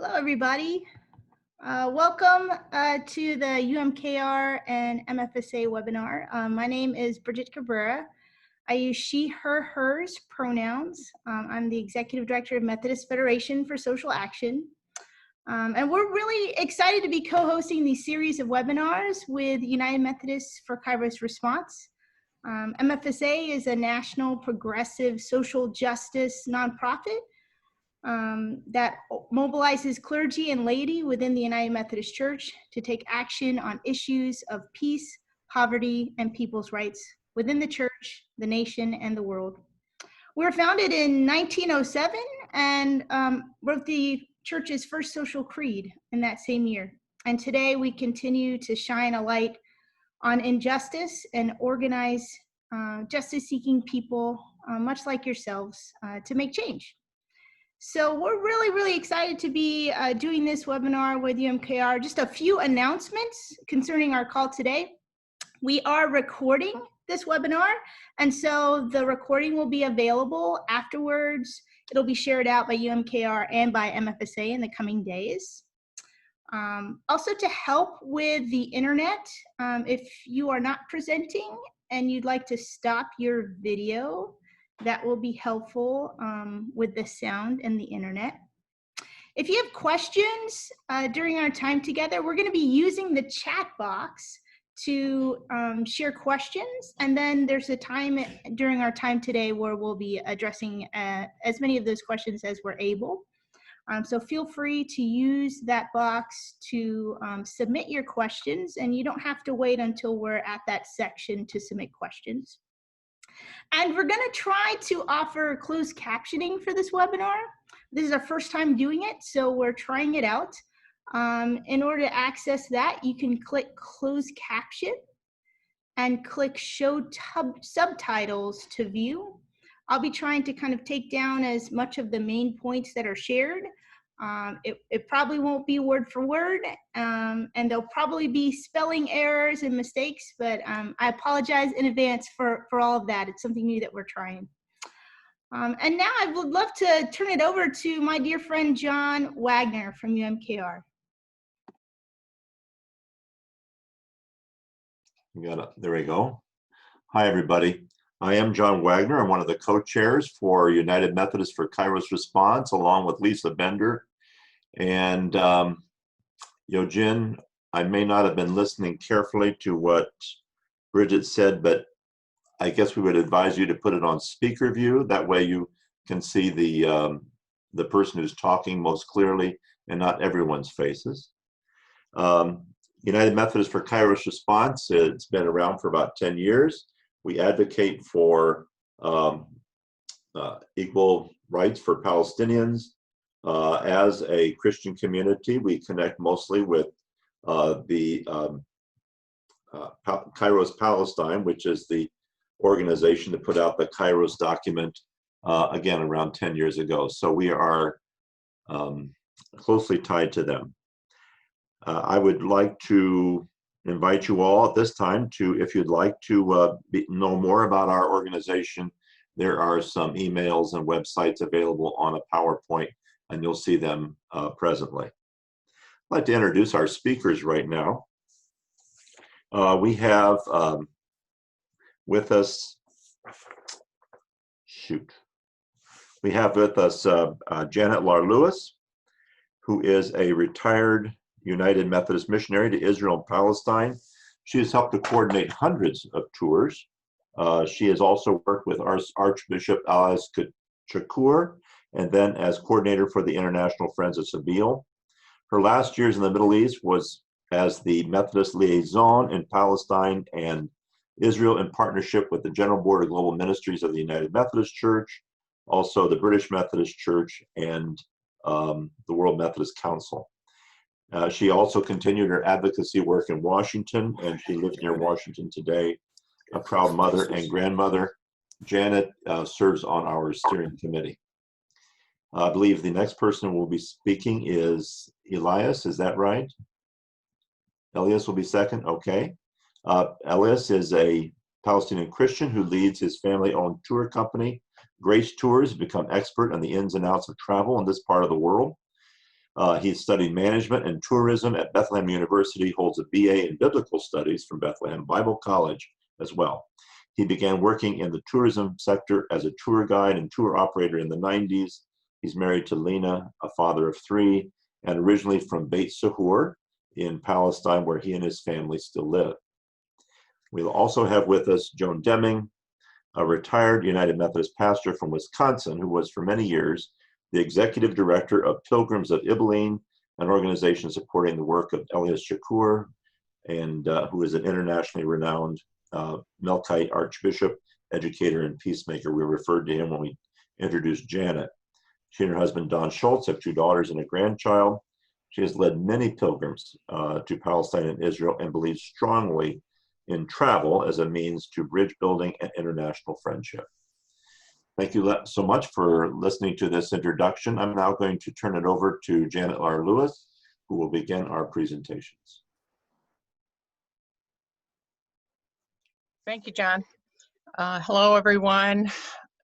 Hello, everybody. Welcome to the UMKR and MFSA webinar. My name is Bridget Cabrera. I use she, her, hers pronouns. I'm the Executive Director of Methodist Federation for Social Action. And we're really excited to be co-hosting these series of webinars with United Methodists for Kairos Response. MFSA is a national progressive social justice nonprofit that mobilizes clergy and laity within the United Methodist Church to take action on issues of peace, poverty, and people's rights within the church, the nation, and the world. We were founded in 1907 and wrote the church's first social creed in that same year. And today we continue to shine a light on injustice and organize justice-seeking people, much like yourselves, to make change. So we're really excited to be doing this webinar with UMKR. Just a few announcements concerning our call today. We are recording this webinar, and so the recording will be available afterwards. It'll be shared out by UMKR and by MFSA in the coming days. Also, to help with the internet, if you are not presenting and you'd like to stop your video, that will be helpful with the sound and the internet. If you have questions during our time together, we're going to be using the chat box to share questions. And then there's a time during our time today where we'll be addressing as many of those questions as we're able. So feel free to use that box to submit your questions, and you don't have to wait until we're at that section to submit questions. And we're going to try to offer closed captioning for this webinar. This is our first time doing it, so we're trying it out. In order to access that, you can click closed caption and click show subtitles to view. I'll be trying to kind of take down as much of the main points that are shared. It probably won't be word for word, and there'll probably be spelling errors and mistakes, but I apologize in advance for all of that. It's something new that we're trying. And now I would love to turn it over to my dear friend, John Wagner from UMKR. You got it. There we go. Hi, everybody. I am John Wagner. I'm one of the co-chairs for United Methodist for Kairos Response, along with Lisa Bender. And Yojin, I may not have been listening carefully to what Bridget said, but I guess we would advise you to put it on speaker view. That way you can see the person who's talking most clearly and not everyone's faces. United Methodist for Kairos Response, it's been around for about 10 years. We advocate for equal rights for Palestinians. As a Christian community, we connect mostly with the Kairos Palestine, which is the organization that put out the Kairos document, again, around 10 years ago. So we are closely tied to them. I would like to invite you all at this time to, if you'd like to know more about our organization, there are some emails and websites available on a PowerPoint, and you'll see them presently. I'd like to introduce our speakers right now. We have with us, we have with us Janet Lar-Lewis, who is a retired United Methodist missionary to Israel and Palestine. She has helped to coordinate hundreds of tours. She has also worked with Archbishop Alice Chakour, and then as coordinator for the International Friends of Sabeel. Her last years in the Middle East was as the Methodist liaison in Palestine and Israel in partnership with the General Board of Global Ministries of the United Methodist Church, also the British Methodist Church, and the World Methodist Council. She also continued her advocacy work in Washington, and she lives near Washington today. A proud mother and grandmother. Janet serves on our steering committee. I believe the next person who will be speaking is Elias, is that right? Elias will be second, okay. Elias is a Palestinian Christian who leads his family-owned tour company, Grace Tours, become expert on the ins and outs of travel in this part of the world. He studied management and tourism at Bethlehem University, holds a BA in Biblical Studies from Bethlehem Bible College as well. He began working in the tourism sector as a tour guide and tour operator in the 90s. He's married to Lena, a father of 3, and originally from Beit Sahur in Palestine, where he and his family still live. We'll also have with us Joan Deming, a retired United Methodist pastor from Wisconsin, who was for many years the executive director of Pilgrims of Ibilene, an organization supporting the work of Elias Shakur, and who is an internationally renowned Melkite archbishop, educator, and peacemaker. We referred to him when we introduced Janet. She and her husband, Don Schultz, have 2 daughters and a grandchild. She has led many pilgrims to Palestine and Israel and believes strongly in travel as a means to bridge building and international friendship. Thank you so much for listening to this introduction. I'm now going to turn it over to Janet Lar-Lewis, who will begin our presentations. Thank you, John. Hello, everyone.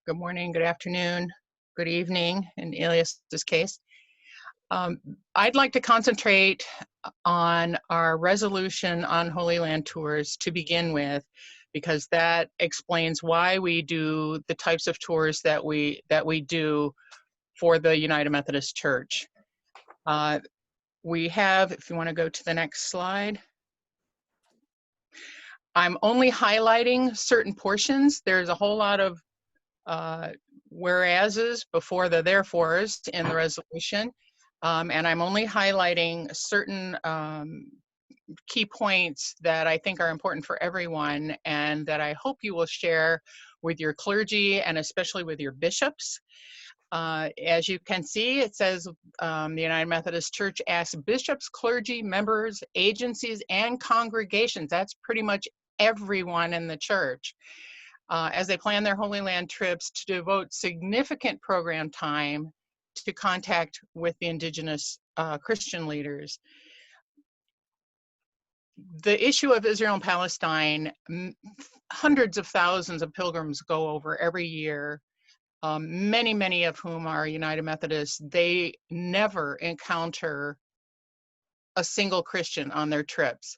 Good morning, good afternoon, good evening, in Elias's case. I'd like to concentrate on our resolution on Holy Land tours to begin with, because that explains why we do the types of tours that we do for the United Methodist Church. We have, if you want to go to the next slide, I'm only highlighting certain portions. There's a whole lot of whereases before the therefores in the resolution. And I'm only highlighting certain key points that I think are important for everyone and that I hope you will share with your clergy and especially with your bishops. As you can see, it says the United Methodist Church asks bishops, clergy, members, agencies, and congregations, that's pretty much everyone in the church, as they plan their Holy Land trips, to devote significant program time to contact with the indigenous Christian leaders. The issue of Israel and Palestine, hundreds of thousands of pilgrims go over every year, many of whom are United Methodists. They never encounter a single Christian on their trips.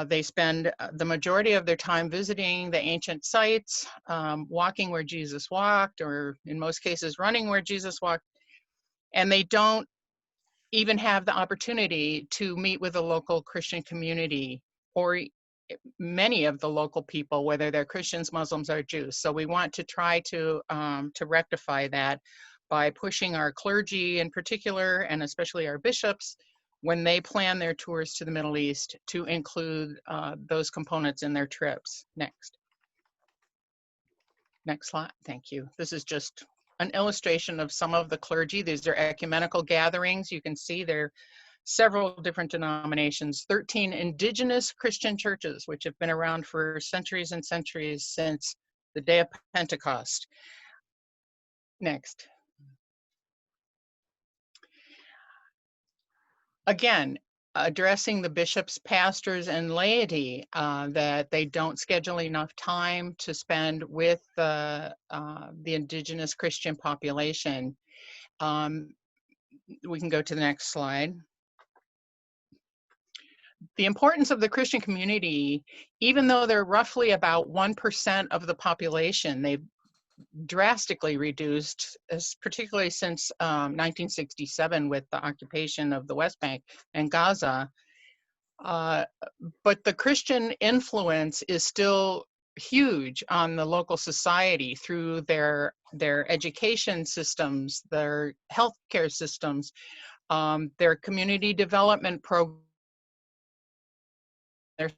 They spend the majority of their time visiting the ancient sites, walking where Jesus walked, or in most cases running where Jesus walked, and they don't even have the opportunity to meet with the local Christian community or many of the local people, whether they're Christians, Muslims, or Jews. So we want to try to rectify that by pushing our clergy in particular, and especially our bishops, when they plan their tours to the Middle East, to include those components in their trips. Next slide, thank you. This is just an illustration of some of the clergy. These are ecumenical gatherings. You can see there are several different denominations, 13 indigenous Christian churches, which have been around for centuries and centuries since the day of Pentecost. Next. Again, addressing the bishops, pastors, and laity, that they don't schedule enough time to spend with the indigenous Christian population. We can go to the next slide. The importance of the Christian community, even though they're roughly about 1% of the population, they've drastically reduced, particularly since 1967 with the occupation of the West Bank and Gaza. But the Christian influence is still huge on the local society through their education systems, their healthcare systems, their community development programs, their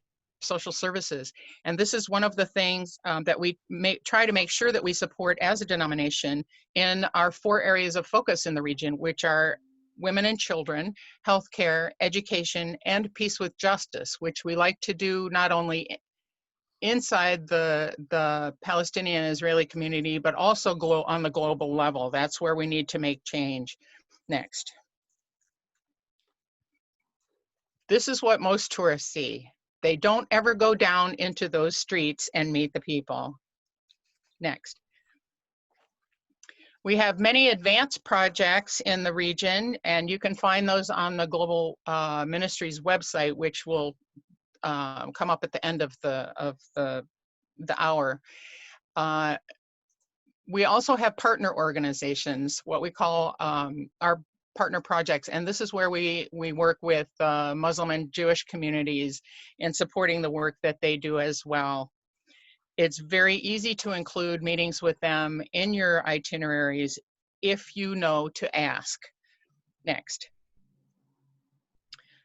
social services. And this is one of the things that we try to make sure that we support as a denomination in our 4 areas of focus in the region, which are women and children, healthcare, education, and peace with justice, which we like to do not only inside the Palestinian and Israeli community, but also on the global level. That's where we need to make change. Next. This is what most tourists see. They don't ever go down into those streets and meet the people. Next. We have many advanced projects in the region, and you can find those on the Global Ministries website, which will come up at the end of the hour. We also have partner organizations, what we call our partner projects, and this is where we work with Muslim and Jewish communities in supporting the work that they do as well. It's very easy to include meetings with them in your itineraries if you know to ask. Next.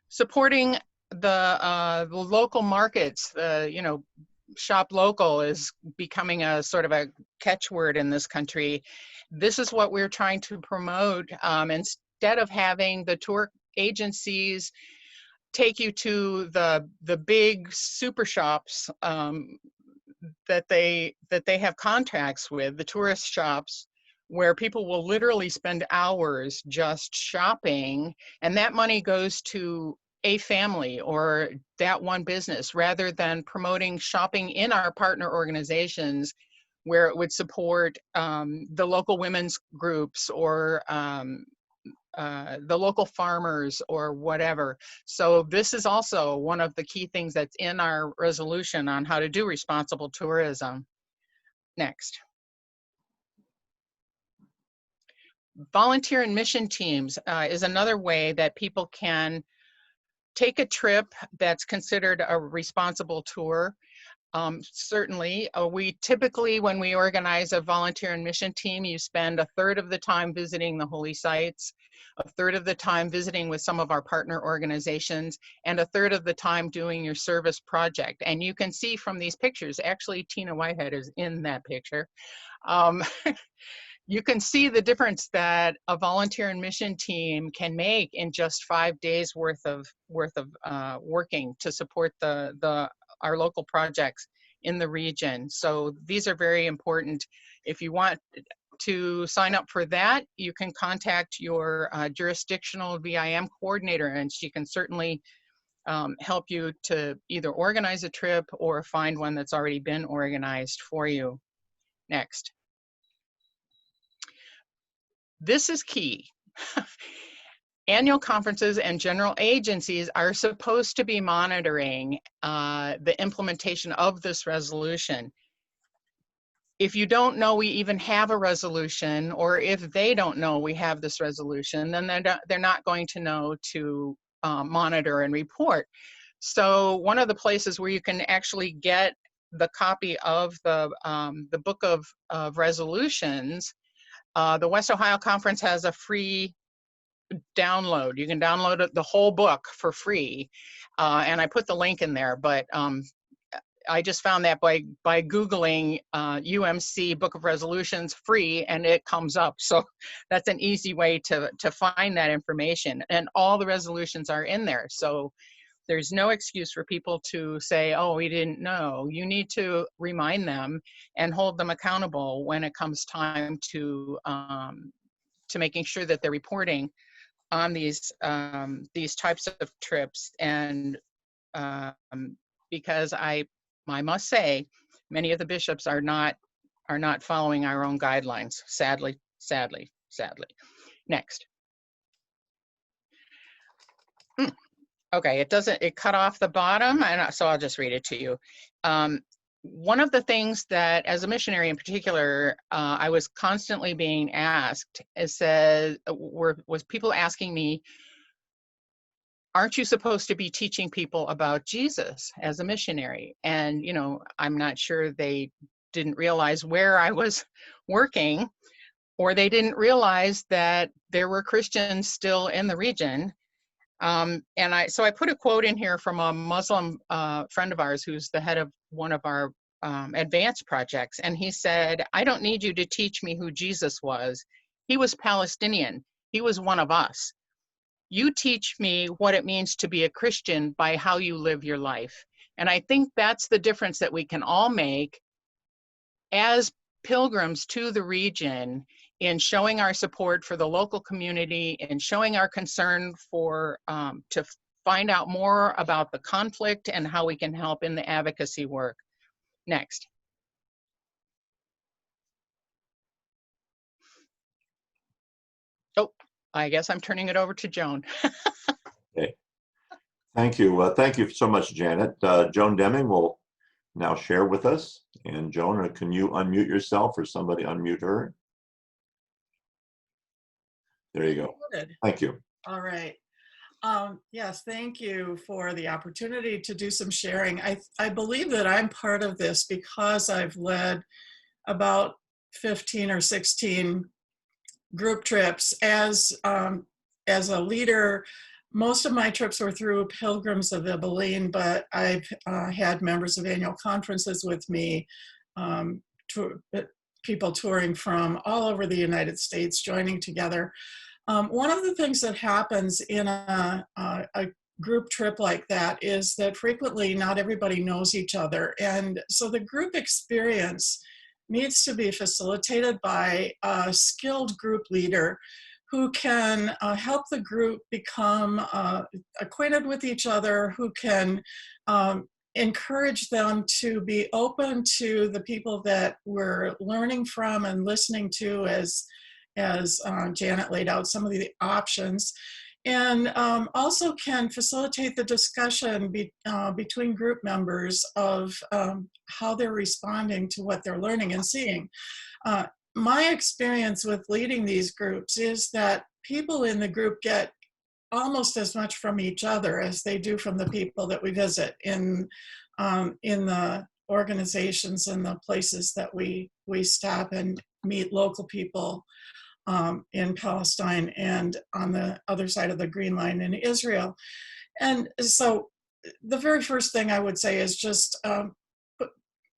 Supporting the local markets, you know, shop local is becoming a sort of a catchword in this country. This is what we're trying to promote. Instead of having the tour agencies take you to the big super shops that they have contracts with, the tourist shops, where people will literally spend hours just shopping, and that money goes to a family or that one business, rather than promoting shopping in our partner organizations where it would support the local women's groups or the local farmers or whatever. So this is also one of the key things that's in our resolution on how to do responsible tourism. Next. Volunteer and mission teams is another way that people can take a trip that's considered a responsible tour. Certainly, we typically, when we organize a volunteer and mission team, you spend a third of the time visiting the holy sites, a third of the time visiting with some of our partner organizations, and a third of the time doing your service project. And you can see from these pictures, actually Tina Whitehead is in that picture. You can see the difference that a volunteer and mission team can make in just 5 days worth of working to support our local projects in the region. So these are very important. If you want to sign up for that, you can contact your jurisdictional VIM coordinator, and she can certainly help you to either organize a trip or find one that's already been organized for you. Next. This is key. Annual conferences and general agencies are supposed to be monitoring the implementation of this resolution. If you don't know we even have a resolution, or if they don't know we have this resolution, then they're not going to know to monitor and report. So one of the places where you can actually get the copy of the book of resolutions, the West Ohio Conference has a free download. You can download the whole book for free, and I put the link in there, but I just found that by Googling UMC Book of Resolutions free, and it comes up. So that's an easy way to find that information, and all the resolutions are in there. So there's no excuse for people to say, oh, we didn't know. You need to remind them and hold them accountable when it comes time to making sure that they're reporting on these types of trips. And because I must say, many of the bishops are not following our own guidelines, sadly. Next. Okay, it cut off the bottom, and so I'll just read it to you. One of the things that, as a missionary in particular, I was constantly being asked, was people asking me, aren't you supposed to be teaching people about Jesus as a missionary? And, you know, I'm not sure they didn't realize where I was working, or they didn't realize that there were Christians still in the region. So I put a quote in here from a Muslim friend of ours who's the head of one of our advanced projects. And he said, I don't need you to teach me who Jesus was. He was Palestinian. He was one of us. You teach me what it means to be a Christian by how you live your life. And I think that's the difference that we can all make as pilgrims to the region, in showing our support for the local community and showing our concern for to find out more about the conflict and how we can help in the advocacy work. Next. I guess I'm turning it over to Joan. Okay. Thank you. Thank you so much, Janet. Joan Deming will now share with us. And Joan, can you unmute yourself or somebody unmute her? There you go. Good. Thank you. All right. Yes, thank you for the opportunity to do some sharing. I believe that I'm part of this because I've led about 15 or 16 group trips as a leader. Most of my trips were through Pilgrims of Abilene, but I've had members of annual conferences with me, people touring from all over the United States, joining together. One of the things that happens in a group trip like that is that frequently not everybody knows each other. And so the group experience needs to be facilitated by a skilled group leader who can help the group become acquainted with each other, who can encourage them to be open to the people that we're learning from and listening to, as Janet laid out some of the options, and also can facilitate the discussion between group members of how they're responding to what they're learning and seeing. My experience with leading these groups is that people in the group get almost as much from each other as they do from the people that we visit in the organizations and the places that we stop and meet local people in Palestine and on the other side of the Green Line in Israel. And so the very first thing I would say is just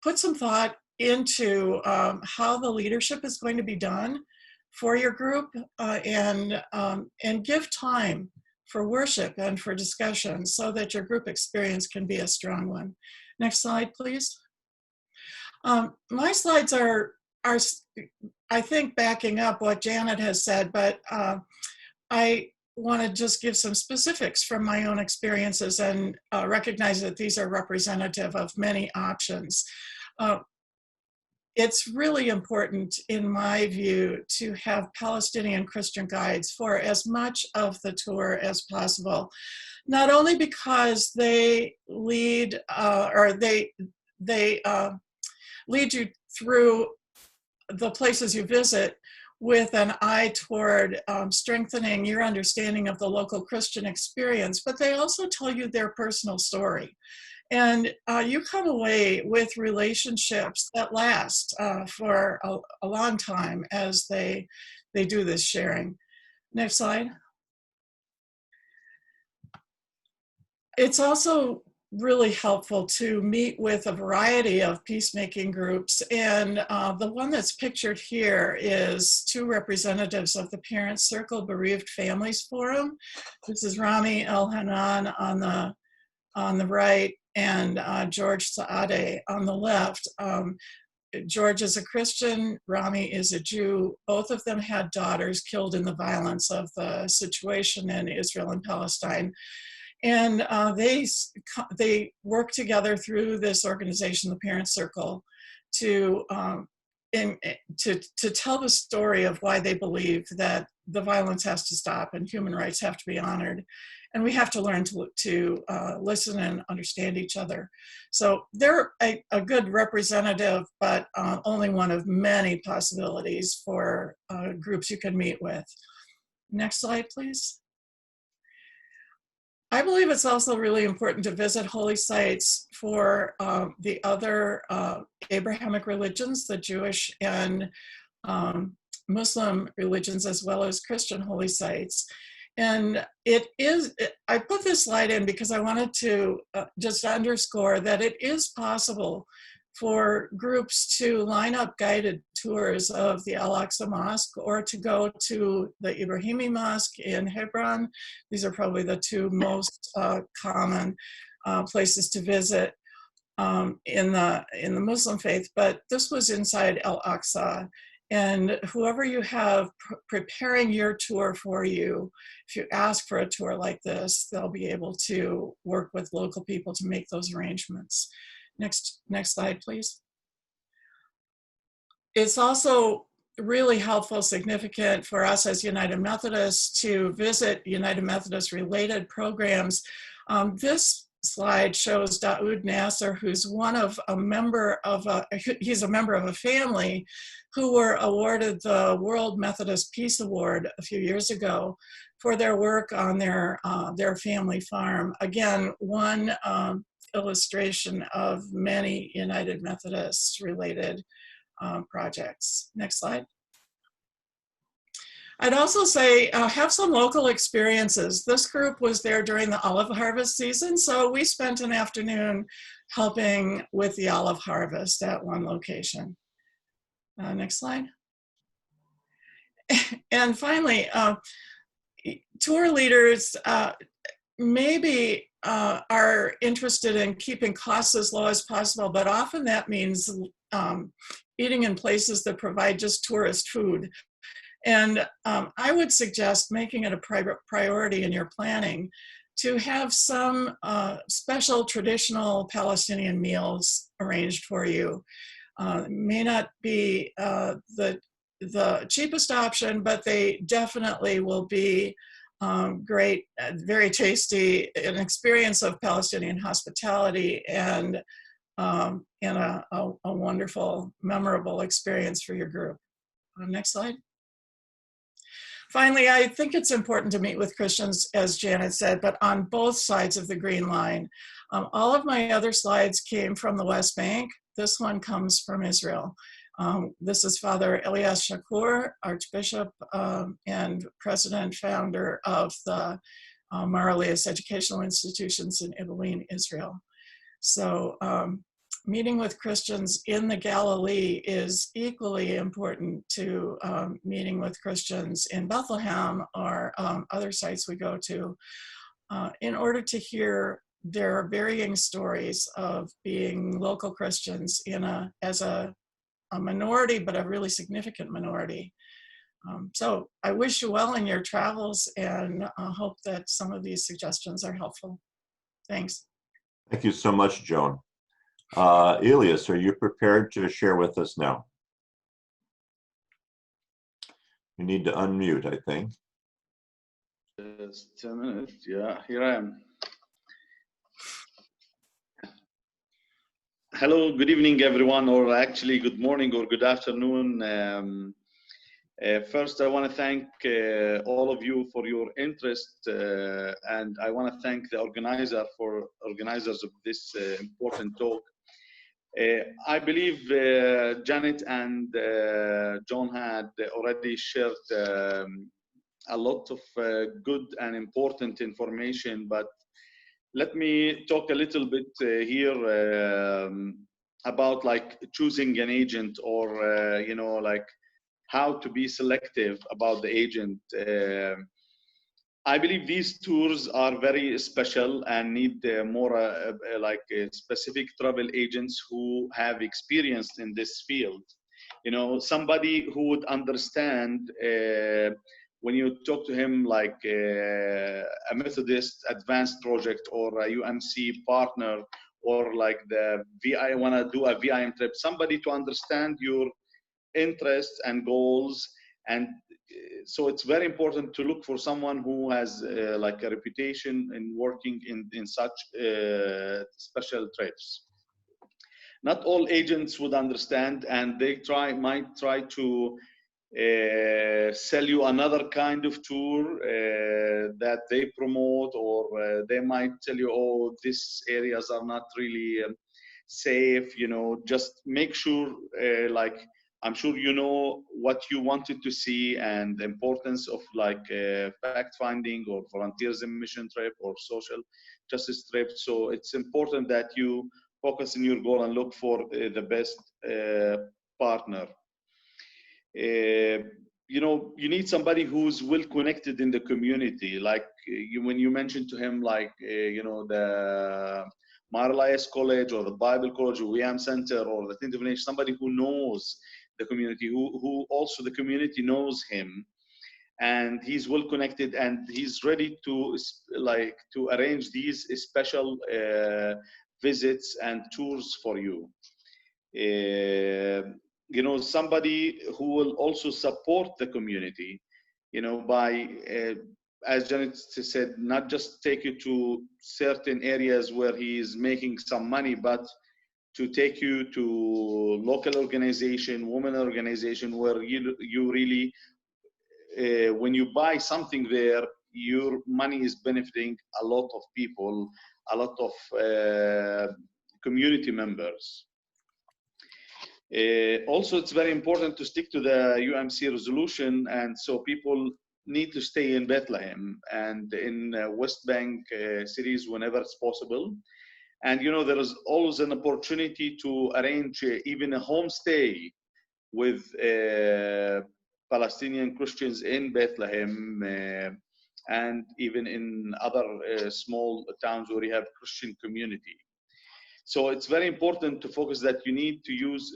put some thought into how the leadership is going to be done for your group, and give time for worship and for discussion so that your group experience can be a strong one. Next slide, please. My slides are I think backing up what Janet has said, but I want to just give some specifics from my own experiences and recognize that these are representative of many options. It's really important, in my view, to have Palestinian Christian guides for as much of the tour as possible, not only because they lead lead you through the places you visit with an eye toward strengthening your understanding of the local Christian experience, but they also tell you their personal story. And you come away with relationships that last for a long time as they do this sharing. Next slide. It's also really helpful to meet with a variety of peacemaking groups. And the one that's pictured here is two representatives of the Parent Circle Bereaved Families Forum. This is Rami El-Hanan on the right, and George Saadeh on the left. George is a Christian, Rami is a Jew. Both of them had daughters killed in the violence of the situation in Israel and Palestine. And they work together through this organization, the Parent Circle, to tell the story of why they believe that the violence has to stop and human rights have to be honored. And we have to learn to listen and understand each other. So they're a good representative, but only one of many possibilities for groups you can meet with. Next slide, please. I believe it's also really important to visit holy sites for the other Abrahamic religions, the Jewish and Muslim religions, as well as Christian holy sites. And I put this slide in because I wanted to just underscore that it is possible for groups to line up guided tours of the Al-Aqsa Mosque or to go to the Ibrahimi Mosque in Hebron. These are probably the two most common places to visit in the Muslim faith, but this was inside Al-Aqsa. And whoever you have preparing your tour for you, if you ask for a tour like this, they'll be able to work with local people to make those arrangements. Next slide, please. It's also really helpful, significant for us as United Methodists to visit United Methodist related programs. This slide shows Daoud Nasser, who's he's a member of a family who were awarded the World Methodist Peace Award a few years ago for their work on their family farm. Again, one illustration of many United Methodist related projects. Next slide. I'd also say have some local experiences. This group was there during the olive harvest season, so we spent an afternoon helping with the olive harvest at one location. Next slide. And finally, tour leaders maybe are interested in keeping costs as low as possible, but often that means eating in places that provide just tourist food. And I would suggest making it a priority in your planning to have some special traditional Palestinian meals arranged for you. It may not be the cheapest option, but they definitely will be great, very tasty, an experience of Palestinian hospitality and a wonderful, memorable experience for your group. Next slide. Finally, I think it's important to meet with Christians, as Janet said, but on both sides of the green line. All of my other slides came from the West Bank. This one comes from Israel. This is Father Elias Shakur, Archbishop and President, founder of the Mar Elias Educational Institutions in Ibilin, Israel. So meeting with Christians in the Galilee is equally important to meeting with Christians in Bethlehem or other sites we go to in order to hear their varying stories of being local Christians as a minority, but a really significant minority. So I wish you well in your travels and hope that some of these suggestions are helpful. Thanks. Thank you so much, Joan. Elias, are you prepared to share with us now? You need to unmute, I think. Just a minute. Yeah, here I am. Hello, good evening, everyone, or actually good morning or good afternoon. First, I want to thank all of you for your interest, and I want to thank the organizers of this important talk. I believe Janet and John had already shared a lot of good and important information, but let me talk a little bit here about like choosing an agent or, you know, like how to be selective about the agent. I believe these tours are very special and need more like specific travel agents who have experience in this field. You know, somebody who would understand when you talk to him like a Methodist advanced project or a UMC partner or like the VI, want to do a VIM trip, somebody to understand your interests and goals. And so it's very important to look for someone who has like a reputation in working in such special trips. Not all agents would understand, and they might try to sell you another kind of tour that they promote, or they might tell you, oh, these areas are not really safe. You know, just make sure like I'm sure you know what you wanted to see and the importance of like fact-finding or volunteerism mission trip or social justice trip. So it's important that you focus on your goal and look for the best partner. You know, you need somebody who's well connected in the community. Like when you mentioned to him, like, you know, the Mar Elias College or the Bible College or WIAM Center or the Tent of Nation, somebody who knows the community, who also the community knows him, and he's well connected and he's ready to like to arrange these special visits and tours for you. somebody who will also support the community, by, as Janet said, not just take you to certain areas where he is making some money, but to take you to local organization, women organization, where you really, when you buy something there, your money is benefiting a lot of people, a lot of community members. Also, it's very important to stick to the UMC resolution, and so people need to stay in Bethlehem and in West Bank cities whenever it's possible. And there is always an opportunity to arrange even a homestay with Palestinian Christians in Bethlehem, and even in other small towns where you have Christian community. So it's very important to focus that you need to use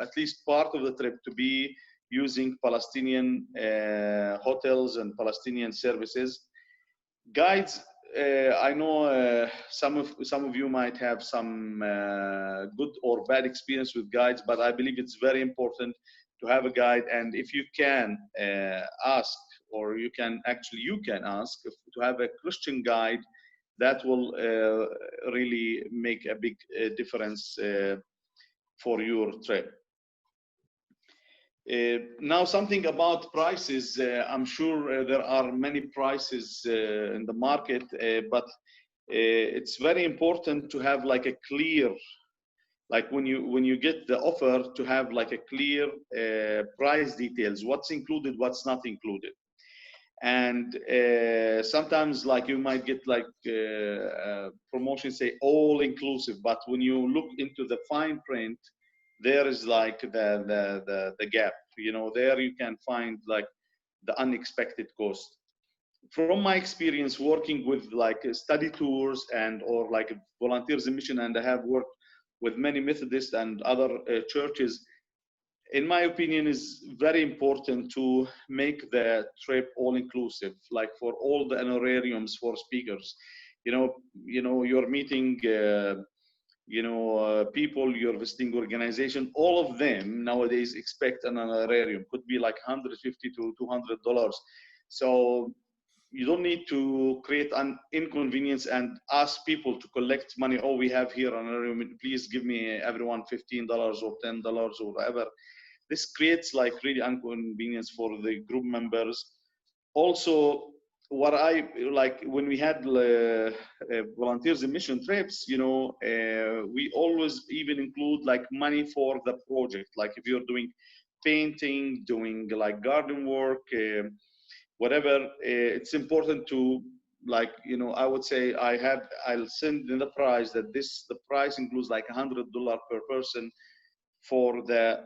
at least part of the trip to be using Palestinian hotels and Palestinian services. Guides, I know some of you might have some good or bad experience with guides, but I believe it's very important to have a guide. And if you can ask, or you can ask to have a Christian guide, that will really make a big difference for your trip. Now, something about prices. I'm sure there are many prices in the market, but it's very important to have like a clear, like when you get the offer, to have like a clear price details, what's included, what's not included. And sometimes like you might get like promotions say all inclusive, but when you look into the fine print, there is like the gap. There you can find like the unexpected cost. From my experience working with like study tours and or like volunteers in mission, and I have worked with many Methodists and other churches, in my opinion, is very important to make the trip all-inclusive, like for all the honorariums for speakers. You're meeting, people, you're visiting organization, all of them nowadays expect an honorarium, could be like $150 to $200. So you don't need to create an inconvenience and ask people to collect money. Oh, we have here an honorarium, please give me everyone $15 or $10 or whatever. This creates like really inconvenience for the group members. Also, what I like when we had volunteers in mission trips, we always even include like money for the project. Like if you're doing painting, doing like garden work, whatever, it's important to like, I would say I'll send in the price that the price includes like $100 per person for the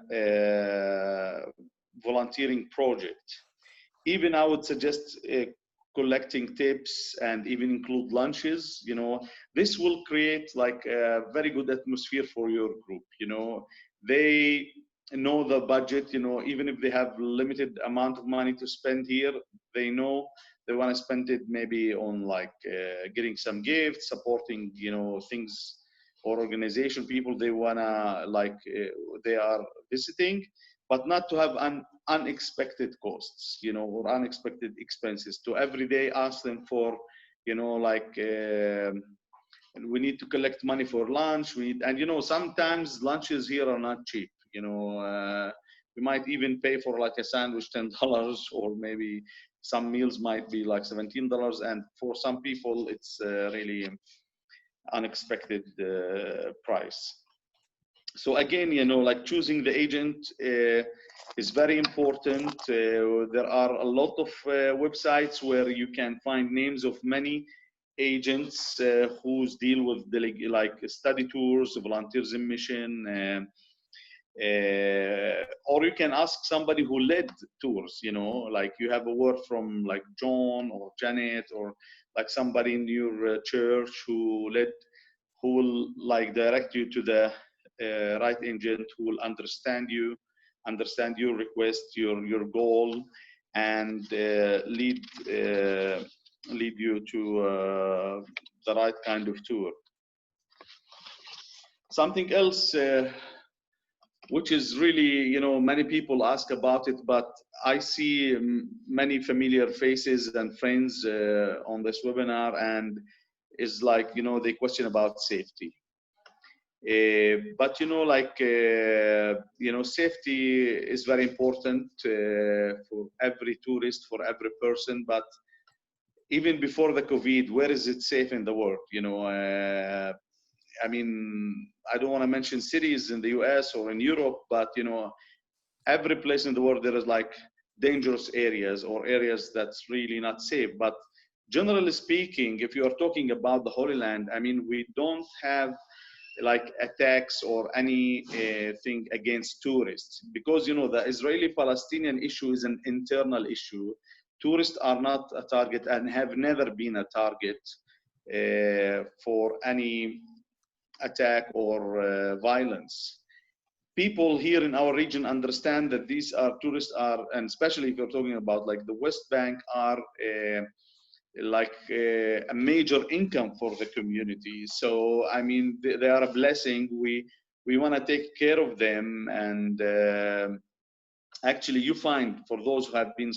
volunteering project. Even I would suggest collecting tips and even include lunches. This will create like a very good atmosphere for your group. They know the budget, even if they have limited amount of money to spend here, they know they want to spend it maybe on like getting some gifts, supporting, things or organization people they wanna like they are visiting, but not to have unexpected costs, or unexpected expenses. To every day ask them for, like we need to collect money for lunch. And sometimes lunches here are not cheap. We might even pay for like a sandwich $10, or maybe some meals might be like $17, and for some people it's really unexpected price. So again, like choosing the agent is very important. There are a lot of websites where you can find names of many agents who deal with like study tours, volunteers in mission, or you can ask somebody who led tours, like you have a word from like John or Janet, or like somebody in your church who will like direct you to the right agent, who will understand your request, your goal, and lead you to the right kind of tour. Something else which is really, many people ask about it, but I see many familiar faces and friends on this webinar, and is like, they question about safety. But safety is very important for every tourist, for every person. But even before the COVID, where is it safe in the world? I mean, I don't want to mention cities in the US or in Europe, but every place in the world there is like dangerous areas or areas that's really not safe. But generally speaking, if you are talking about the Holy Land, I mean, we don't have like attacks or anything against tourists, because the Israeli-Palestinian issue is an internal issue. Tourists are not a target and have never been a target for any attack or violence. People here in our region understand that these are tourists are, and especially if you're talking about like the West Bank, are like a major income for the community. So I mean, they are a blessing. We want to take care of them. And actually, you find for those who have been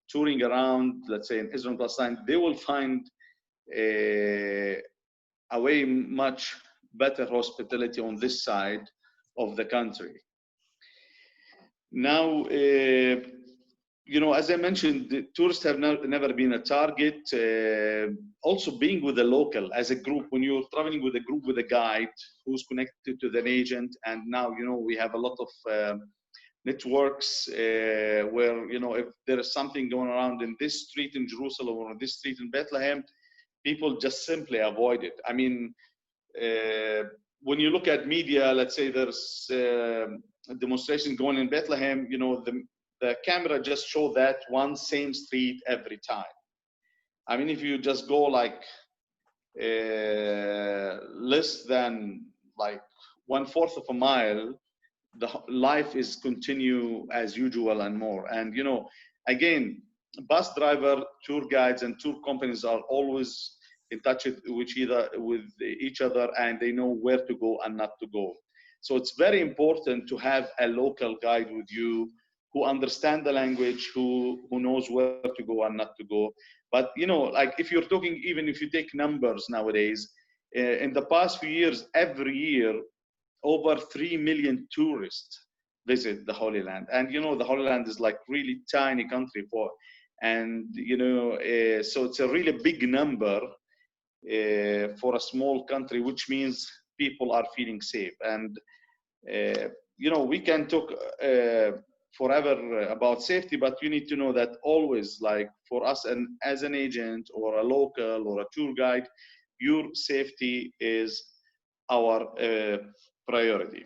touring around, let's say in Israel and Palestine, they will find a way much better hospitality on this side of the country. Now, as I mentioned, the tourists have never been a target. Also being with a local as a group, when you're traveling with a group, with a guide who's connected to an agent, and now, we have a lot of networks where, if there is something going around in this street in Jerusalem or in this street in Bethlehem, people just simply avoid it. I mean, when you look at media, let's say there's a demonstration going in Bethlehem, the camera just show that one same street every time. I mean, if you just go like less than like 1/4 of a mile, the life is continue as usual and more. And again, bus driver, tour guides, and tour companies are always in touch with each other, and they know where to go and not to go. So it's very important to have a local guide with you who understand the language, who knows where to go and not to go. But like if you're talking, even if you take numbers nowadays, in the past few years, every year, over 3 million tourists visit the Holy Land. And the Holy Land is like really tiny country and so it's a really big number for a small country, which means people are feeling safe. And we can talk forever about safety, but you need to know that always, like for us and as an agent or a local or a tour guide, your safety is our priority.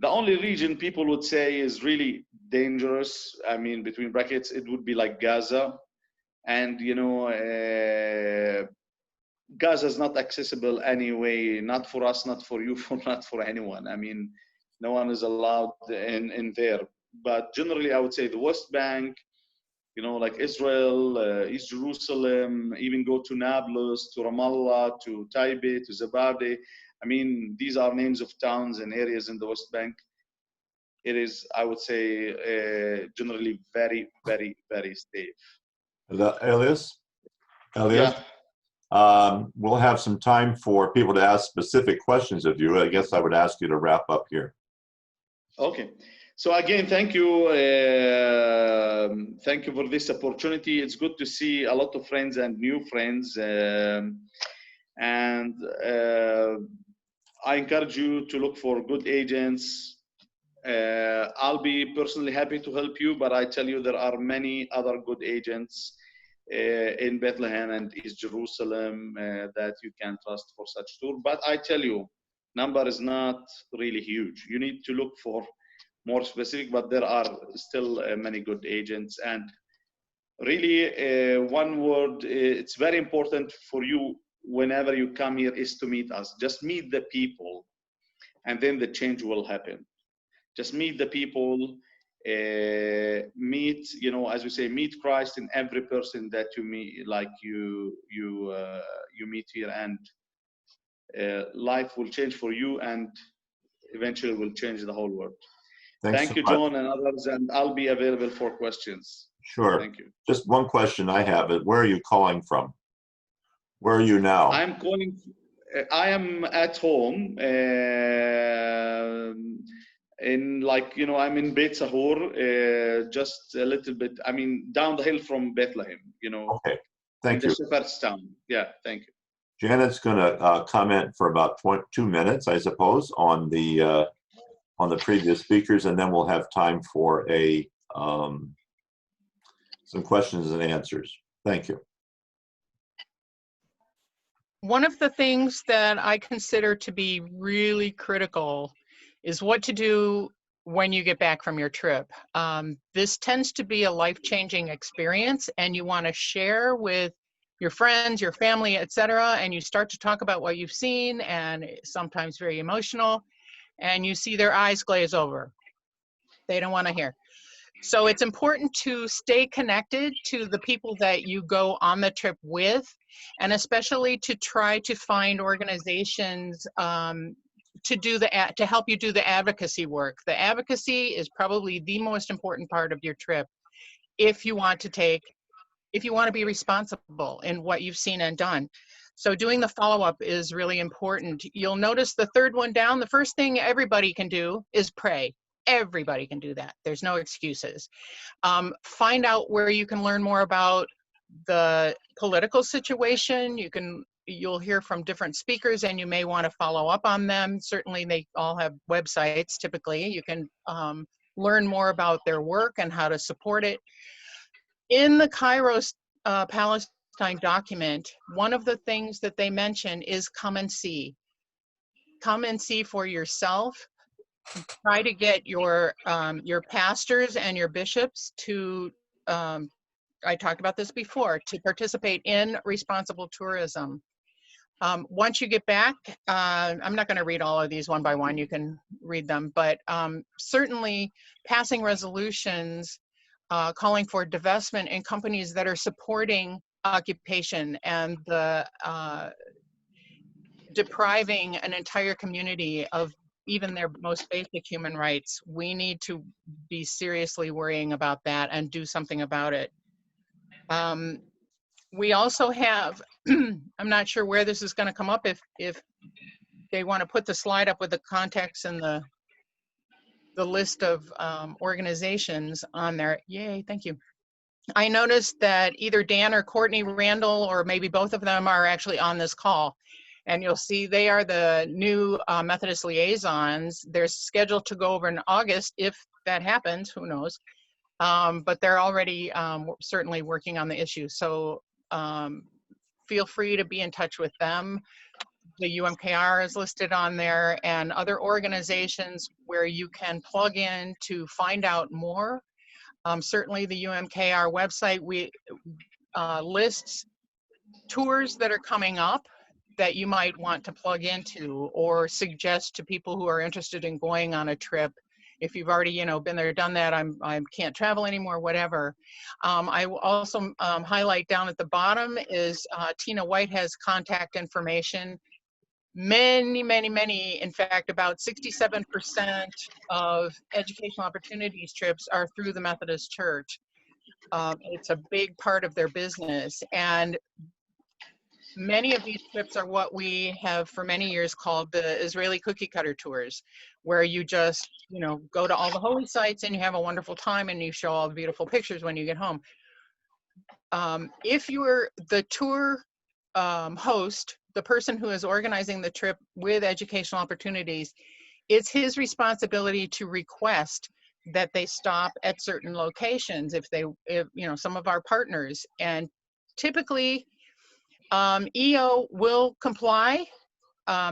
The only region people would say is really dangerous, I mean, between brackets, it would be like Gaza. And Gaza is not accessible anyway, not for us, not for you, not for anyone. I mean, no one is allowed in there. But generally, I would say the West Bank, like Israel, East Jerusalem, even go to Nablus, to Ramallah, to Taibe, to Zabade. I mean, these are names of towns and areas in the West Bank. It is, I would say, generally very, very, very safe. Elias? Yeah. We'll have some time for people to ask specific questions of you. I guess I would ask you to wrap up here. Okay. So again, thank you. Thank you for this opportunity. It's good to see a lot of friends and new friends. And I encourage you to look for good agents. I'll be personally happy to help you, but I tell you there are many other good agents in Bethlehem and East Jerusalem that you can trust for such tour. But I tell you, number is not really huge. You need to look for more specific, but there are still many good agents. And really, one word, it's very important for you whenever you come here is to meet us. Just meet the people, and then the change will happen. Just meet the people, meet, as we say, meet Christ in every person that you meet, like you meet here, and life will change for you. And eventually will change the whole world. Thanks Thank so you, much. John and others, and I'll be available for questions. Sure. Thank you. Just one question I have is, where are you calling from? Where are you now? I am at home in, like, you know, I'm in Beit Sahur, just a little bit, I mean, down the hill from Bethlehem, you know. Okay, thank you. In the shepherd's town. Yeah, thank you. Janet's going to comment for about 2 minutes, I suppose, on the previous speakers, and then we'll have time for some questions and answers. Thank you. One of the things that I consider to be really critical is what to do when you get back from your trip. This tends to be a life-changing experience, and you want to share with your friends, your family, etc., and you start to talk about what you've seen, and it's sometimes very emotional, and you see their eyes glaze over. They don't want to hear. So it's important to stay connected to the people that you go on the trip with, and especially to try to find organizations to help you do the advocacy work. The advocacy is probably the most important part of your trip if you want to be responsible in what you've seen and done. So doing the follow-up is really important. You'll notice the third one down, the first thing everybody can do is pray. Everybody can do that. There's no excuses. Find out where you can learn more about the political situation. You'll hear from different speakers, and you may want to follow up on them. Certainly they all have websites typically. You can learn more about their work and how to support it. In the Cairo Palestine document, one of the things that they mention is come and see. Come and see for yourself. Try to get your pastors and your bishops to, I talked about this before, to participate in responsible tourism. Once you get back, I'm not going to read all of these one by one, you can read them, but certainly passing resolutions calling for divestment in companies that are supporting occupation and the depriving an entire community of even their most basic human rights. We need to be seriously worrying about that and do something about it. We also have, I'm not sure where this is going to come up, if they want to put the slide up with the contacts and the list of organizations on there. Yay, thank you. I noticed that either Dan or Courtney Randall, or maybe both of them, are actually on this call. And you'll see they are the new Methodist liaisons. They're scheduled to go over in August if that happens, who knows. But they're already certainly working on the issue. So feel free to be in touch with them. The UMKR is listed on there, and other organizations where you can plug in to find out more. Certainly the UMKR website lists tours that are coming up that you might want to plug into or suggest to people who are interested in going on a trip. If you've already, been there, done that, I can't travel anymore, whatever. I will also highlight down at the bottom is Tina White has contact information. Many, in fact, about 67% of educational opportunities trips are through the Methodist Church. It's a big part of their business. And many of these trips are what we have for many years called the Israeli cookie cutter tours, where you just, go to all the holy sites and you have a wonderful time and you show all the beautiful pictures when you get home. If you're the tour host, the person who is organizing the trip with educational opportunities, it's his responsibility to request that they stop at certain locations if some of our partners, and typically EO will comply.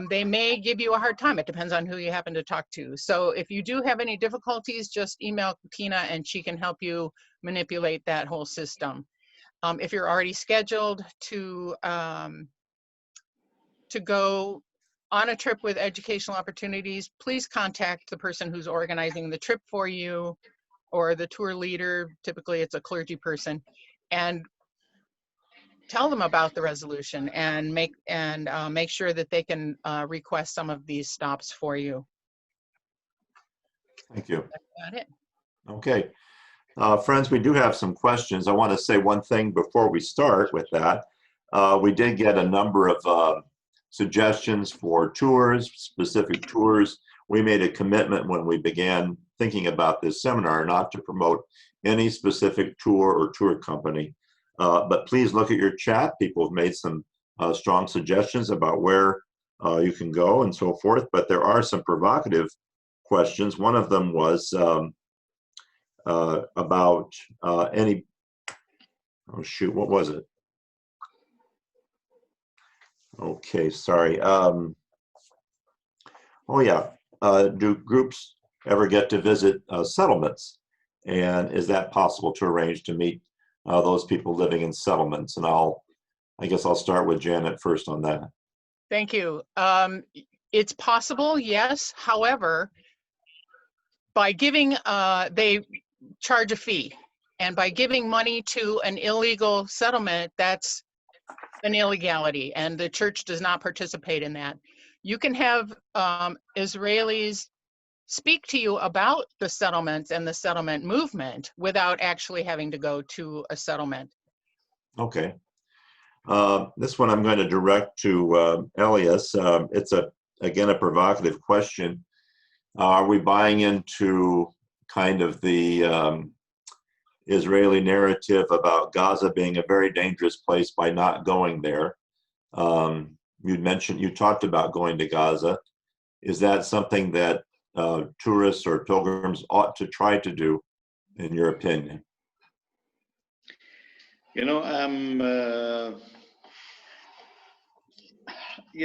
They may give you a hard time. It depends on who you happen to talk to. So if you do have any difficulties, just email Tina and she can help you manipulate that whole system. If you're already scheduled to go on a trip with educational opportunities, please contact the person who's organizing the trip for you or the tour leader. Typically it's a clergy person, and tell them about the resolution and make sure that they can request some of these stops for you. Thank you. That's about it. Okay. Friends, we do have some questions. I want to say one thing before we start with that. We did get a number of suggestions for tours, specific tours. We made a commitment when we began thinking about this seminar not to promote any specific tour or tour company. But please look at your chat. People have made some strong suggestions about where you can go and so forth. But there are some provocative questions. One of them was about any, oh shoot, what was it? Okay, sorry. Oh yeah, do groups ever get to visit settlements? And is that possible to arrange to meet those people living in settlements? And I guess I'll start with Janet first on that. Thank you. It's possible, yes. However, by giving, they charge a fee. And by giving money to an illegal settlement, that's an illegality, and the church does not participate in that. You can have Israelis speak to you about the settlements and the settlement movement without actually having to go to a settlement. Okay. This one I'm going to direct to Elias. It's again a provocative question. Are we buying into kind of the Israeli narrative about Gaza being a very dangerous place by not going there? You talked about going to Gaza. Is that something that tourists or pilgrims ought to try to do, in your opinion? You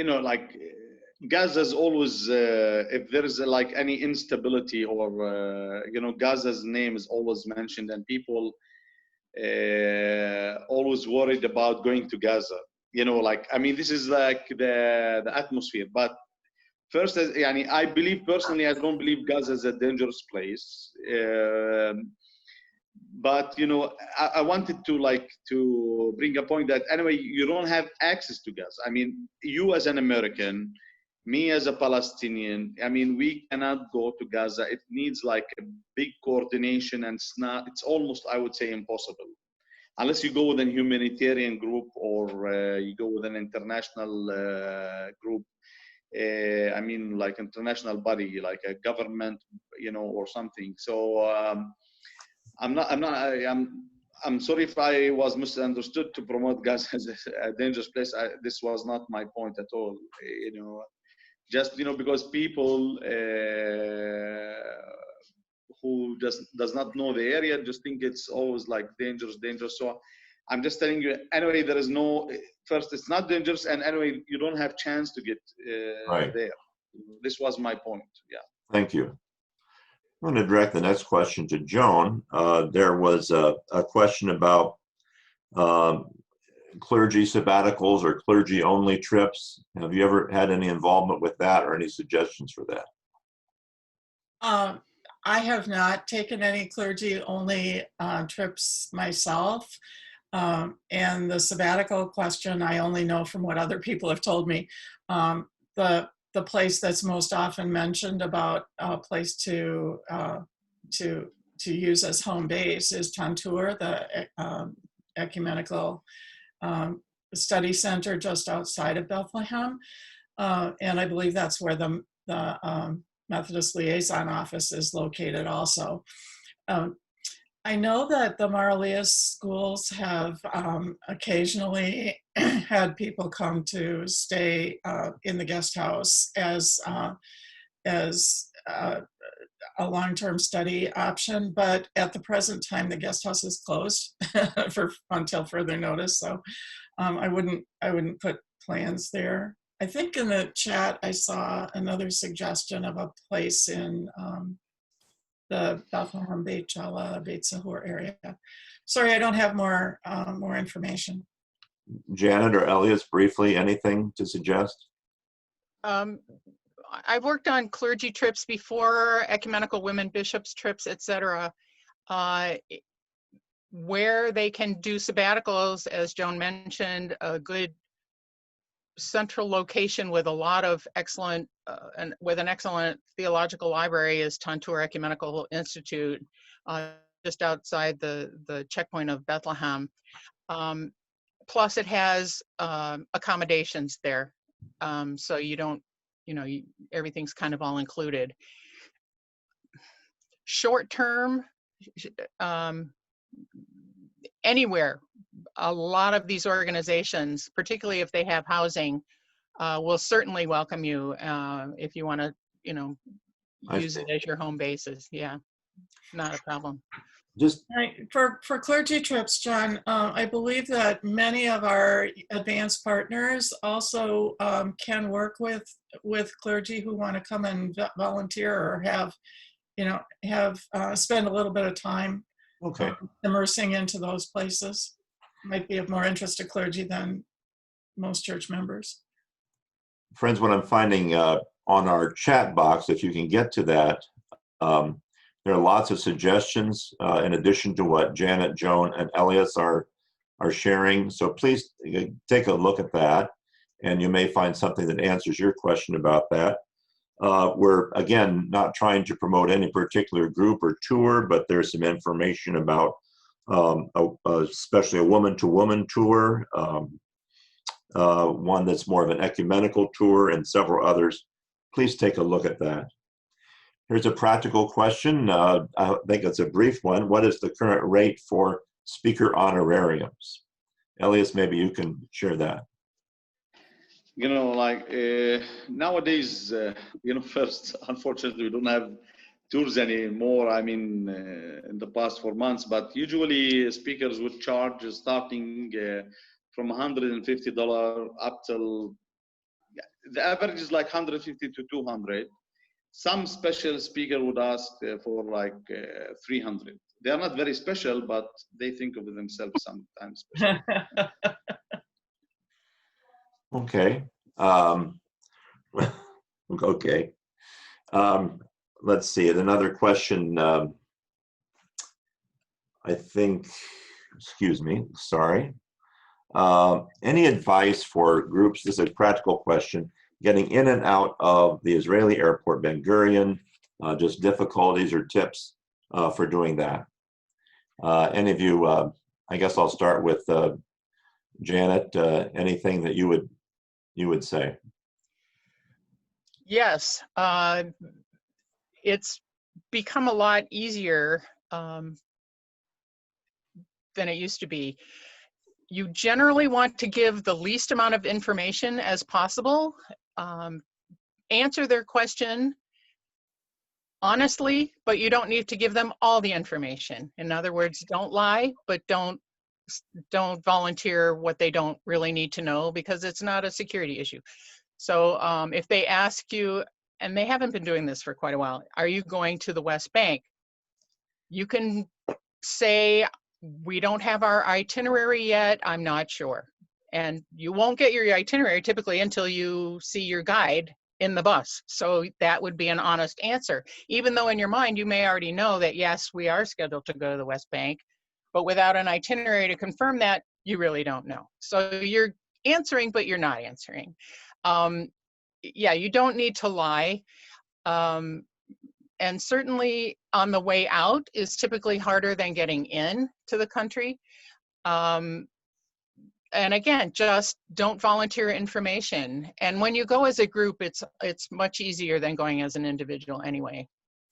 know, like Gaza's always, if there is like any instability or, Gaza's name is always mentioned, and people always worried about going to Gaza. This is like the atmosphere. But first, I believe personally, I don't believe Gaza is a dangerous place. But I wanted to bring a point that anyway, you don't have access to Gaza. You as an American, me as a Palestinian, we cannot go to Gaza. It needs like a big coordination, and it's almost, I would say, impossible. Unless you go with a humanitarian group or you go with an international group, like international body, like a government, or something. So I'm sorry if I was misunderstood to promote Gaza as a dangerous place. This was not my point at all. Just because people who does not know the area just think it's always like dangerous. So I'm just telling you, anyway, there is no, first, it's not dangerous, and anyway, you don't have chance to get Right. there. This was my point. Yeah. Thank you. I'm going to direct the next question to Joan. There was a question about clergy sabbaticals or clergy only trips. Have you ever had any involvement with that or any suggestions for that? I have not taken any clergy only trips myself. And the sabbatical question, I only know from what other people have told me. The place that's most often mentioned about a place to use as home base is Tantur, the ecumenical study center just outside of Bethlehem. And I believe that's where the Methodist Liaison Office is located also. I know that the Maralias schools have occasionally had people come to stay in the guest house as a long-term study option, but at the present time, the guest house is closed until further notice. So I wouldn't put plans there. I think in the chat I saw another suggestion of a place in the Bethlehem, Beit Jala, Beit Sahur area. Sorry, I don't have more information. Janet or Elias, briefly, anything to suggest? I've worked on clergy trips before, ecumenical women bishops trips, etc. Where they can do sabbaticals, as Joan mentioned, a good central location with a lot of excellent, and with an excellent theological library is Tantur Ecumenical Institute, just outside the checkpoint of Bethlehem. Plus it has accommodations there. So you don't, everything's kind of all included. Short term, anywhere, a lot of these organizations, particularly if they have housing, will certainly welcome you if you want to, use it as your home basis. Yeah, not a problem. Just For clergy trips, John, I believe that many of our advanced partners also can work with clergy who want to come and volunteer or have spend a little bit of time immersing into those places. Might be of more interest to clergy than most church members. friends, what I'm finding on our chat box, if you can get to that, there are lots of suggestions in addition to what Janet, Joan, and Elias are sharing. So please take a look at that, and you may find something that answers your question about that. We're, again, not trying to promote any particular group or tour, but there's some information about especially a woman-to-woman tour, one that's more of an ecumenical tour, and several others. Please take a look at that. Here's a practical question. I think it's a brief one. What is the current rate for speaker honorariums? Elias, maybe you can share that. Nowadays, first, unfortunately, we don't have tours anymore. I mean, in the past 4 months, but usually speakers would charge starting from $150 up till, the average is like 150 to 200. Some special speaker would ask for like 300. They are not very special, but they think of themselves sometimes special. Okay. Okay. Let's see. Another question. I think, excuse me, sorry. Any advice for groups? This is a practical question. Getting in and out of the Israeli airport, Ben Gurion, just difficulties or tips for doing that. Any of you, I guess I'll start with Janet. Anything that you would say? Yes, it's become a lot easier than it used to be. You generally want to give the least amount of information as possible. Answer their question honestly, but you don't need to give them all the information. In other words, don't lie, but don't volunteer what they don't really need to know, because it's not a security issue. So if they ask you, and they haven't been doing this for quite a while, are you going to the West Bank? You can say, we don't have our itinerary yet, I'm not sure. And you won't get your itinerary typically until you see your guide in the bus. So that would be an honest answer, even though in your mind you may already know that, yes, we are scheduled to go to the West Bank, but without an itinerary to confirm that, you really don't know. So you're answering, but you're not answering. Yeah, you don't need to lie. And certainly on the way out is typically harder than getting in to the country. And again, just don't volunteer information. And when you go as a group, it's much easier than going as an individual anyway.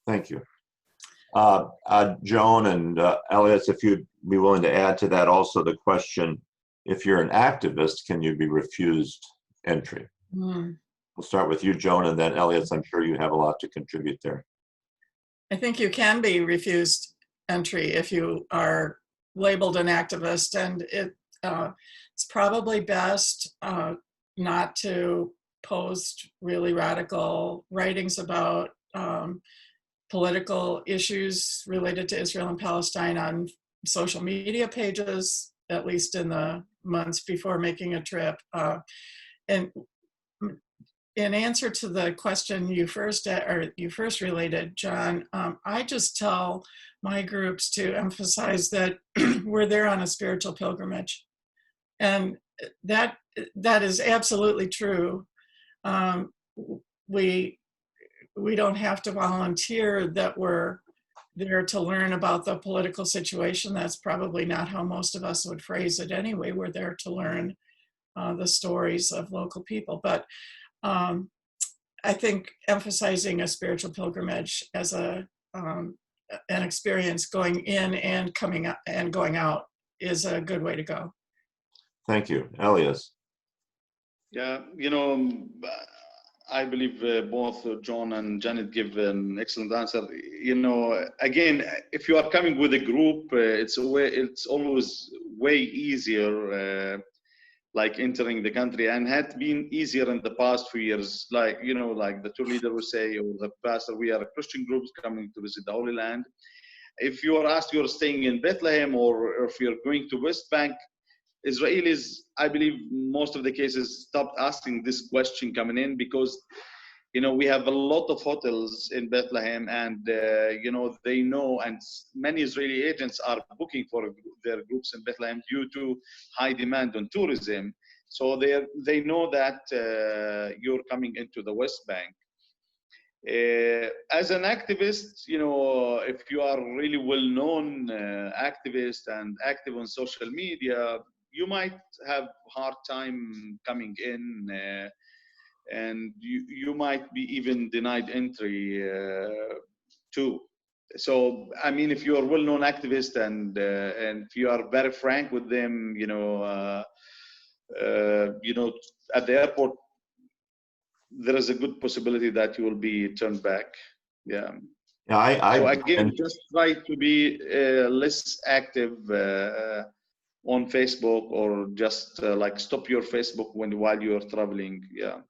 Thank you. Joan and Elias, if you'd be willing to add to that also the question, if you're an activist, can you be refused entry? We'll start with you, Joan, and then Elias, I'm sure you have a lot to contribute there. I think you can be refused entry if you are labeled an activist, and it's probably best not to post really radical writings about political issues related to Israel and Palestine on social media pages, at least in the months before making a trip. And in answer to the question you first related, John, I just tell my groups to emphasize that we're there on a spiritual pilgrimage, And that is absolutely true. We don't have to volunteer that we're there to learn about the political situation. That's probably not how most of us would phrase it anyway. We're there to learn the stories of local people. But I think emphasizing a spiritual pilgrimage as an experience going in and coming up and going out is a good way to go. Thank you. Elias. Yeah, I believe both John and Janet give an excellent answer. Again, if you are coming with a group, it's always way easier, like entering the country, and had been easier in the past few years. Like like the tour leader will say, or the pastor, we are a Christian group coming to visit the Holy Land. If you are asked, you're staying in Bethlehem, or if you're going to West Bank, Israelis, I believe most of the cases stopped asking this question coming in, because we have a lot of hotels in Bethlehem, and they know, and many Israeli agents are booking for their groups in Bethlehem due to high demand on tourism. So they know that you're coming into the West Bank. As an activist, if you are really well-known activist and active on social media, you might have hard time coming in, and you might be even denied entry too. So, I mean, if you are a well-known activist and if you are very frank with them, at the airport, there is a good possibility that you will be turned back. Yeah. Yeah, so again, just try to be less active on Facebook, or just like stop your Facebook while you're traveling. Yeah.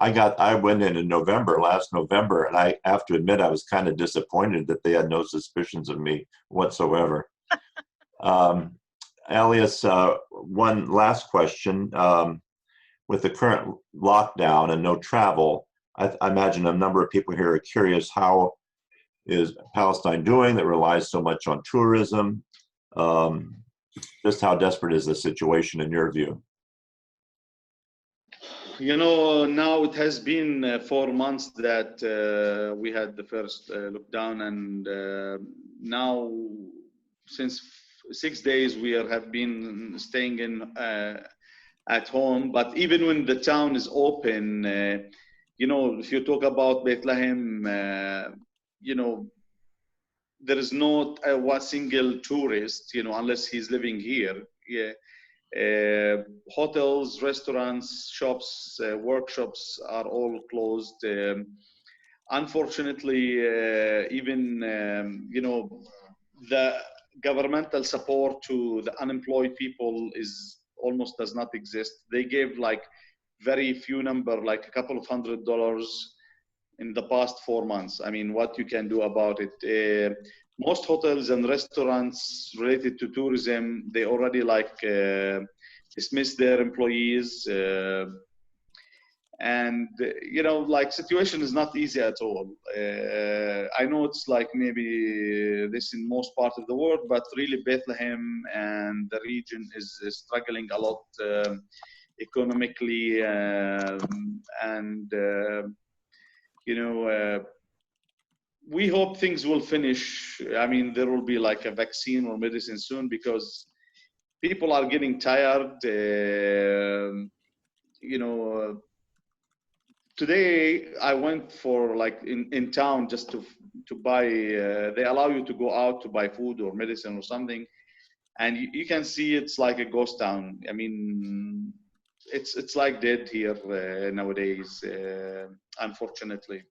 I went in last November, and I have to admit I was kind of disappointed that they had no suspicions of me whatsoever. Elias, one last question. With the current lockdown and no travel, I imagine a number of people here are curious, how is Palestine doing that relies so much on tourism? Just how desperate is the situation in your view? Now it has been 4 months that we had the first lockdown, and now since 6 days we have been staying in at home. But even when the town is open, if you talk about Bethlehem, there is not one single tourist, unless he's living here. Yeah. Hotels, restaurants, shops, workshops are all closed. Unfortunately, even the governmental support to the unemployed people almost does not exist. They gave like very few number, like a couple of $100 in the past 4 months. I mean, what you can do about it? Most hotels and restaurants related to tourism, they already dismissed their employees. And, situation is not easy at all. I know it's like maybe this in most parts of the world, but really Bethlehem and the region is struggling a lot economically, and we hope things will finish. I mean, there will be like a vaccine or medicine soon, because people are getting tired. Today I went for in town just to buy. They allow you to go out to buy food or medicine or something, and you can see it's like a ghost town. I mean, it's like dead here nowadays, unfortunately.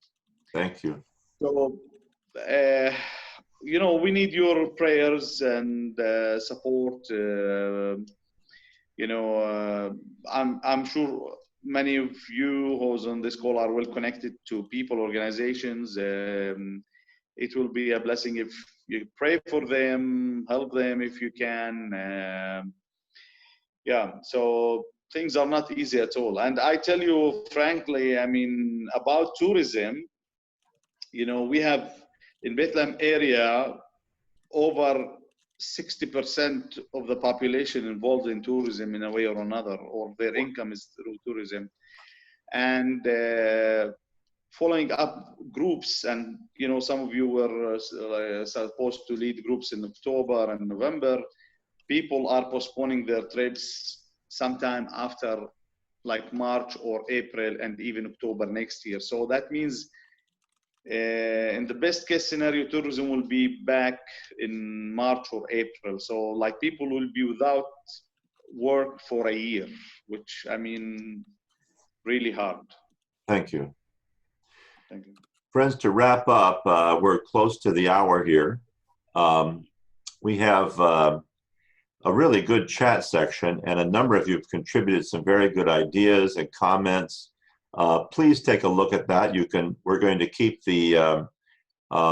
Thank you. So, we need your prayers and support. I'm sure many of you who's on this call are well connected to people, organizations. It will be a blessing if you pray for them, help them if you can. So things are not easy at all. And I tell you frankly, I mean, about tourism, we have in Bethlehem area over 60% of the population involved in tourism in a way or another, or their income is through tourism. And following up groups, and some of you were supposed to lead groups in October and November. People are postponing their trips sometime after like March or April and even October next year. So that means in the best case scenario, tourism will be back in March or April. So like people will be without work for a year, which I mean, really hard. Thank you. Thank you. Friends, to wrap up, we're close to the hour here. We have a really good chat section, and a number of you have contributed some very good ideas and comments. Please take a look at that. We're going to keep the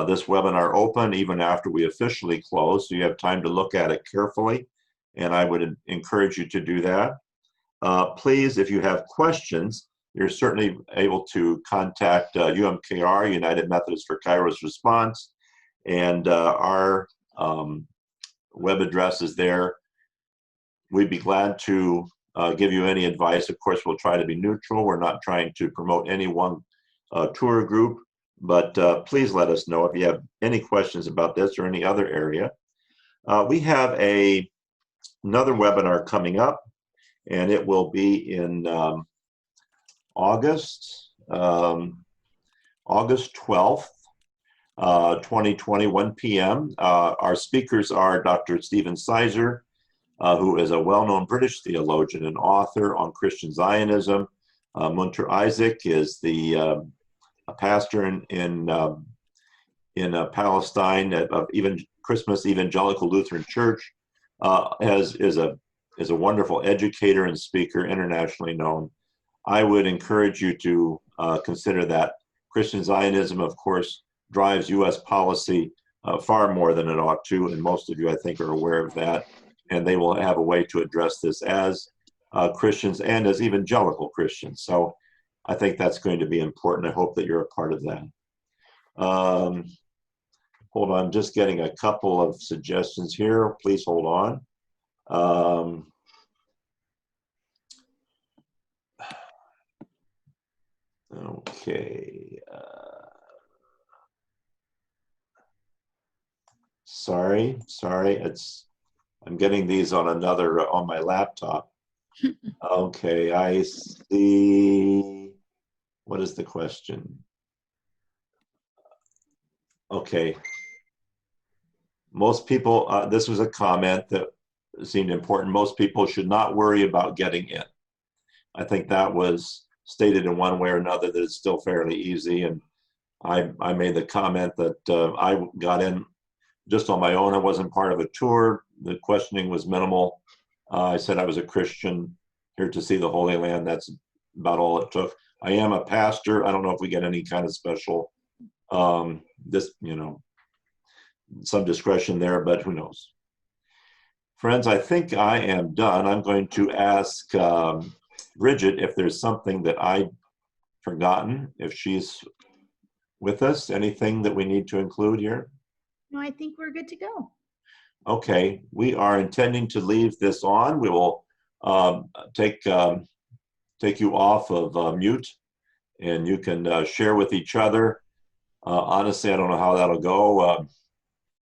this webinar open even after we officially close, so you have time to look at it carefully, and I would encourage you to do that. Please, if you have questions, you're certainly able to contact UMKR, United Methodist for Cairo's Response, and our web address is there. We'd be glad to give you any advice. Of course, we'll try to be neutral. We're not trying to promote any one tour group, but please let us know if you have any questions about this or any other area. We have another webinar coming up, and it will be in August 12th, 2020, 1 p.m. Our speakers are Dr. Stephen Sizer, who is a well-known British theologian and author on Christian Zionism. Munter Isaac is a pastor in Palestine of Christmas Evangelical Lutheran Church. Is a wonderful educator and speaker, internationally known. I would encourage you to consider that. Christian Zionism, of course, drives U.S. policy far more than it ought to, and most of you, I think, are aware of that. And they will have a way to address this as Christians and as evangelical Christians. So I think that's going to be important. I hope that you're a part of that. Hold on, just getting a couple of suggestions here. Please hold on. Okay. Sorry. I'm getting these on my laptop. Okay, I see. What is the question? Okay. Most people, this was a comment that seemed important. Most people should not worry about getting in. I think that was stated in one way or another that it's still fairly easy. And I made the comment that I got in just on my own. I wasn't part of a tour. The questioning was minimal. I said I was a Christian here to see the Holy Land. That's about all it took. I am a pastor. I don't know if we get any kind of special, some discretion there, but who knows. Friends, I think I am done. I'm going to ask Bridget if there's something that I've forgotten, if she's with us, anything that we need to include here? No, I think we're good to go. Okay, we are intending to leave this on. We will take you off of mute, and you can share with each other. Honestly, I don't know how that'll go.